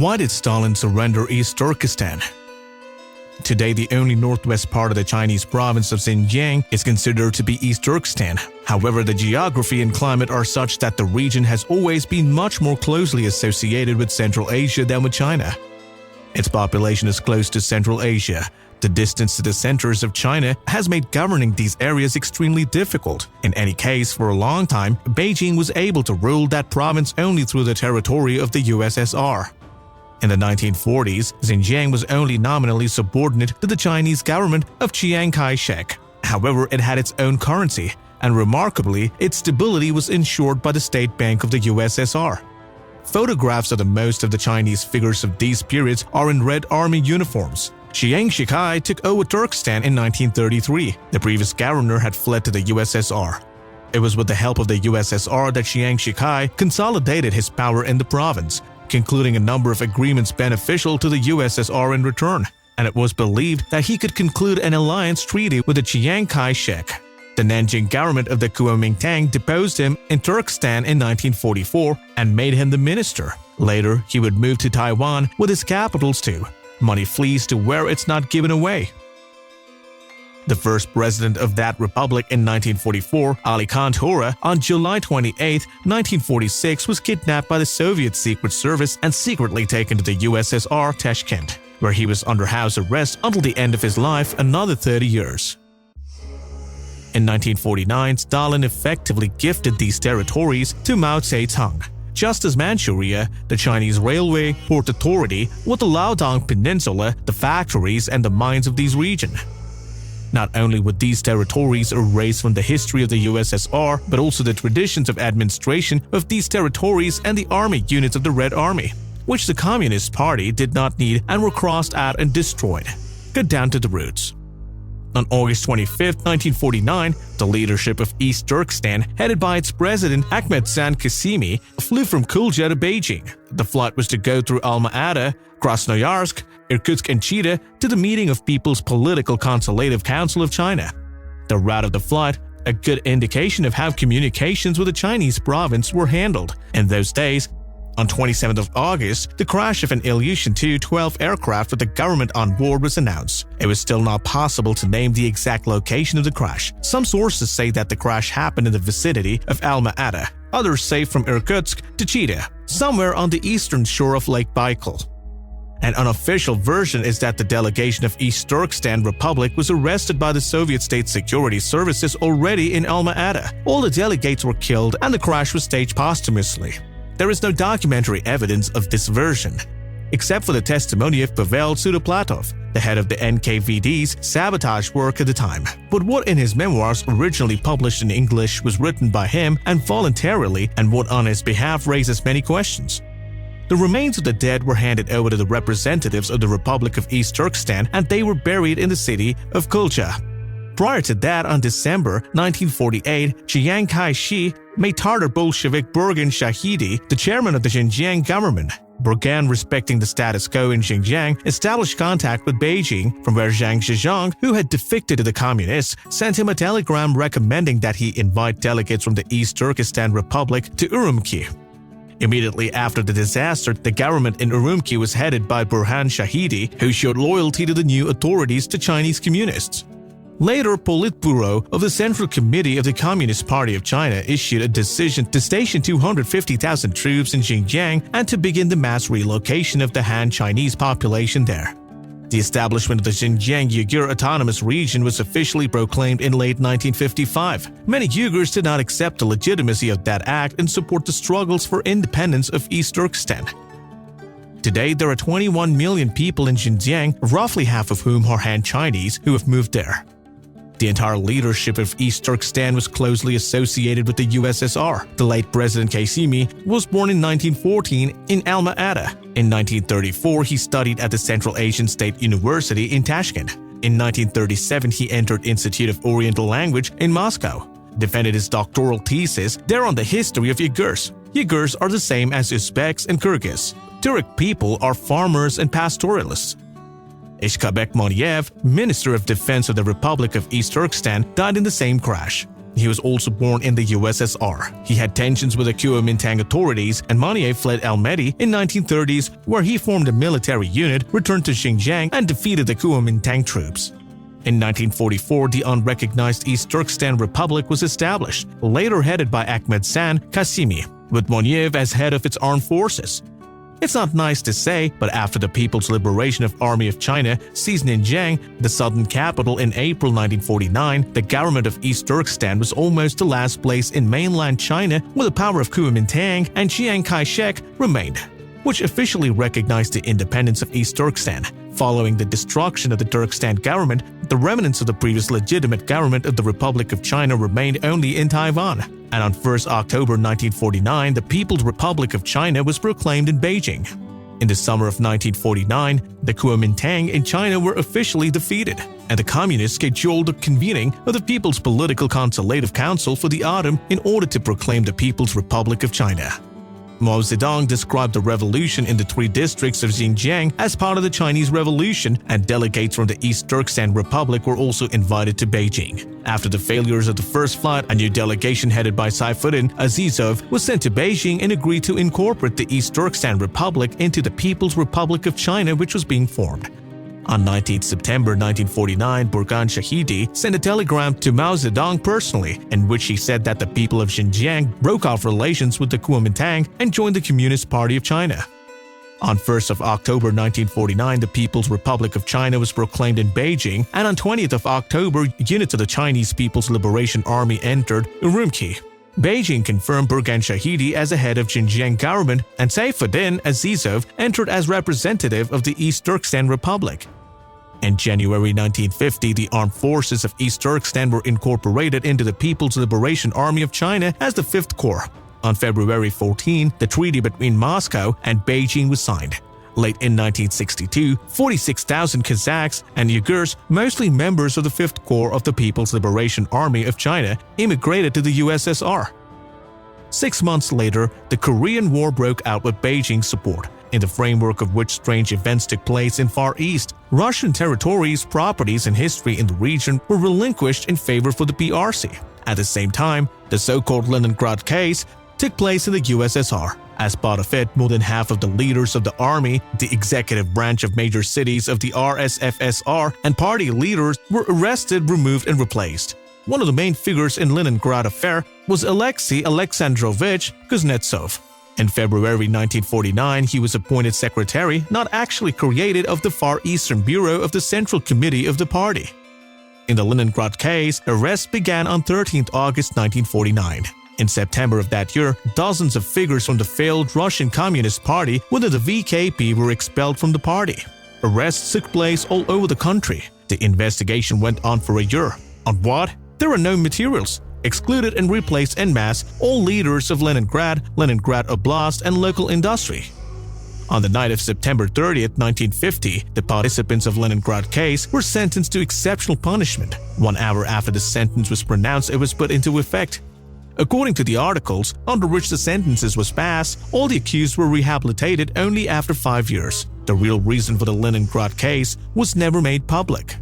Why did Stalin surrender East Turkestan? Today, the only northwest part of the Chinese province of Xinjiang is considered to be East Turkestan. However, the geography and climate are such that the region has always been much more closely associated with Central Asia than with China. Its population is close to Central Asia. The distance to the centers of China has made governing these areas extremely difficult. In any case, for a long time, Beijing was able to rule that province only through the territory of the USSR. In the 1940s, Xinjiang was only nominally subordinate to the Chinese government of Chiang Kai-shek. However, it had its own currency, and remarkably, its stability was ensured by the State Bank of the USSR. Photographs of the most of the Chinese figures of these periods are in Red Army uniforms. Chiang Kai took over Turkestan in 1933. The previous governor had fled to the USSR. It was with the help of the USSR that Chiang Kai consolidated his power in the province, concluding a number of agreements beneficial to the USSR in return, and it was believed that he could conclude an alliance treaty with the Chiang Kai-shek. The Nanjing government of the Kuomintang deposed him in Turkestan in 1944 and made him the minister. Later, he would move to Taiwan with his capitals too. Money flees to where it's not given away. The first president of that republic in 1944, Ali Khan Tora, on July 28, 1946, was kidnapped by the Soviet Secret Service and secretly taken to the USSR Tashkent, where he was under house arrest until the end of his life, another 30 years. In 1949, Stalin effectively gifted these territories to Mao Zedong. Just as Manchuria, the Chinese Railway, Port Authority, with the Liaodong Peninsula, the factories and the mines of these regions. Not only were these territories erased from the history of the USSR, but also the traditions of administration of these territories and the army units of the Red Army, which the Communist Party did not need and were crossed out and destroyed. Cut down to the roots. On August 25, 1949, the leadership of East Turkestan, headed by its president Ahmedzan Kasimi, flew from Kulja to Beijing. The flight was to go through Alma-Ata, Krasnoyarsk, Irkutsk and Chita to the meeting of People's Political Consultative Council of China. The route of the flight, a good indication of how communications with the Chinese province were handled. In those days, on 27th of August, the crash of an Ilyushin Tu-12 aircraft with the government on board was announced. It was still not possible to name the exact location of the crash. Some sources say that the crash happened in the vicinity of Alma-Ata. Others say from Irkutsk to Chita, somewhere on the eastern shore of Lake Baikal. An unofficial version is that the delegation of East Turkestan Republic was arrested by the Soviet State Security Services already in Alma-Ata. All the delegates were killed and the crash was staged posthumously. There is no documentary evidence of this version, except for the testimony of Pavel Sudoplatov, the head of the NKVD's sabotage work at the time. But what in his memoirs originally published in English was written by him and voluntarily, and what on his behalf raises many questions. The remains of the dead were handed over to the representatives of the Republic of East Turkestan and they were buried in the city of Kulja. Prior to that, on December 1948, Chiang Kai-shek made Tatar Bolshevik Burgan Shahidi the chairman of the Xinjiang government. Burgan, respecting the status quo in Xinjiang, established contact with Beijing, from where Zhang Zhejiang, who had defected to the communists, sent him a telegram recommending that he invite delegates from the East Turkestan Republic to Urumqi. Immediately after the disaster, the government in Urumqi was headed by Burhan Shahidi, who showed loyalty to the new authorities to Chinese communists. Later, Politburo of the Central Committee of the Communist Party of China issued a decision to station 250,000 troops in Xinjiang and to begin the mass relocation of the Han Chinese population there. The establishment of the Xinjiang Uyghur Autonomous Region was officially proclaimed in late 1955. Many Uyghurs did not accept the legitimacy of that act and support the struggles for independence of East Turkestan. Today, there are 21 million people in Xinjiang, roughly half of whom are Han Chinese, who have moved there. The entire leadership of East Turkestan was closely associated with the USSR. The late President Kasimi was born in 1914 in Alma-Ata. In 1934, he studied at the Central Asian State University in Tashkent. In 1937, he entered Institute of Oriental Language in Moscow, defended his doctoral thesis there on the history of Uyghurs. Uyghurs are the same as Uzbeks and Kyrgyz. Turk people are farmers and pastoralists. Ishkabek Moniev, Minister of Defense of the Republic of East Turkestan, died in the same crash. He was also born in the USSR. He had tensions with the Kuomintang authorities, and Manier fled Almaty in 1930s, where he formed a military unit, returned to Xinjiang, and defeated the Kuomintang troops. In 1944, the unrecognized East Turkestan Republic was established, later headed by Ahmed San Qasimi, with Moniev as head of its armed forces. It's not nice to say, but after the People's Liberation Army of China seized Ninjiang, the southern capital, in April 1949, the government of East Turkestan was almost the last place in mainland China where the power of Kuomintang and Chiang Kai-shek remained, which officially recognized the independence of East Turkestan. Following the destruction of the Turkestan government, the remnants of the previous legitimate government of the Republic of China remained only in Taiwan. And on 1st October 1949, the People's Republic of China was proclaimed in Beijing. In the summer of 1949, the Kuomintang in China were officially defeated, and the Communists scheduled the convening of the People's Political Consultative Council for the autumn in order to proclaim the People's Republic of China. Mao Zedong described the revolution in the three districts of Xinjiang as part of the Chinese Revolution, and delegates from the East Turkestan Republic were also invited to Beijing. After the failures of the first flight, a new delegation headed by Saifuddin Azizov was sent to Beijing and agreed to incorporate the East Turkestan Republic into the People's Republic of China, which was being formed. On 19 September 1949, Burhan Shahidi sent a telegram to Mao Zedong personally, in which he said that the people of Xinjiang broke off relations with the Kuomintang and joined the Communist Party of China. On 1st of October 1949, the People's Republic of China was proclaimed in Beijing, and on 20th of October, units of the Chinese People's Liberation Army entered Urumqi. Beijing confirmed Burhan Shahidi as the head of Xinjiang government, and Saifuddin Azizov entered as representative of the East Turkestan Republic. In January 1950, the armed forces of East Turkestan were incorporated into the People's Liberation Army of China as the 5th Corps. On February 14, the treaty between Moscow and Beijing was signed. Late in 1962, 46,000 Kazakhs and Uyghurs, mostly members of the 5th Corps of the People's Liberation Army of China, immigrated to the USSR. 6 months later, the Korean War broke out with Beijing's support, in the framework of which strange events took place in Far East. Russian territories, properties, and history in the region were relinquished in favor for the PRC. At the same time, the so-called Leningrad case took place in the USSR. As part of it, more than half of the leaders of the army, the executive branch of major cities of the RSFSR, and party leaders were arrested, removed, and replaced. One of the main figures in Leningrad affair was Alexei Alexandrovich Kuznetsov. In February 1949, he was appointed secretary, not actually created, of the Far Eastern Bureau of the Central Committee of the party. In the Leningrad case, arrests began on 13 August 1949. In September of that year, dozens of figures from the failed Russian Communist Party within the VKP were expelled from the party. Arrests took place all over the country. The investigation went on for a year. On what? There were no materials. Excluded and replaced en masse all leaders of Leningrad, Leningrad Oblast, and local industry. On the night of September 30, 1950, the participants of Leningrad case were sentenced to exceptional punishment. 1 hour after the sentence was pronounced, it was put into effect. According to the articles under which the sentences was passed, all the accused were rehabilitated only after 5 years. The real reason for the Leningrad case was never made public.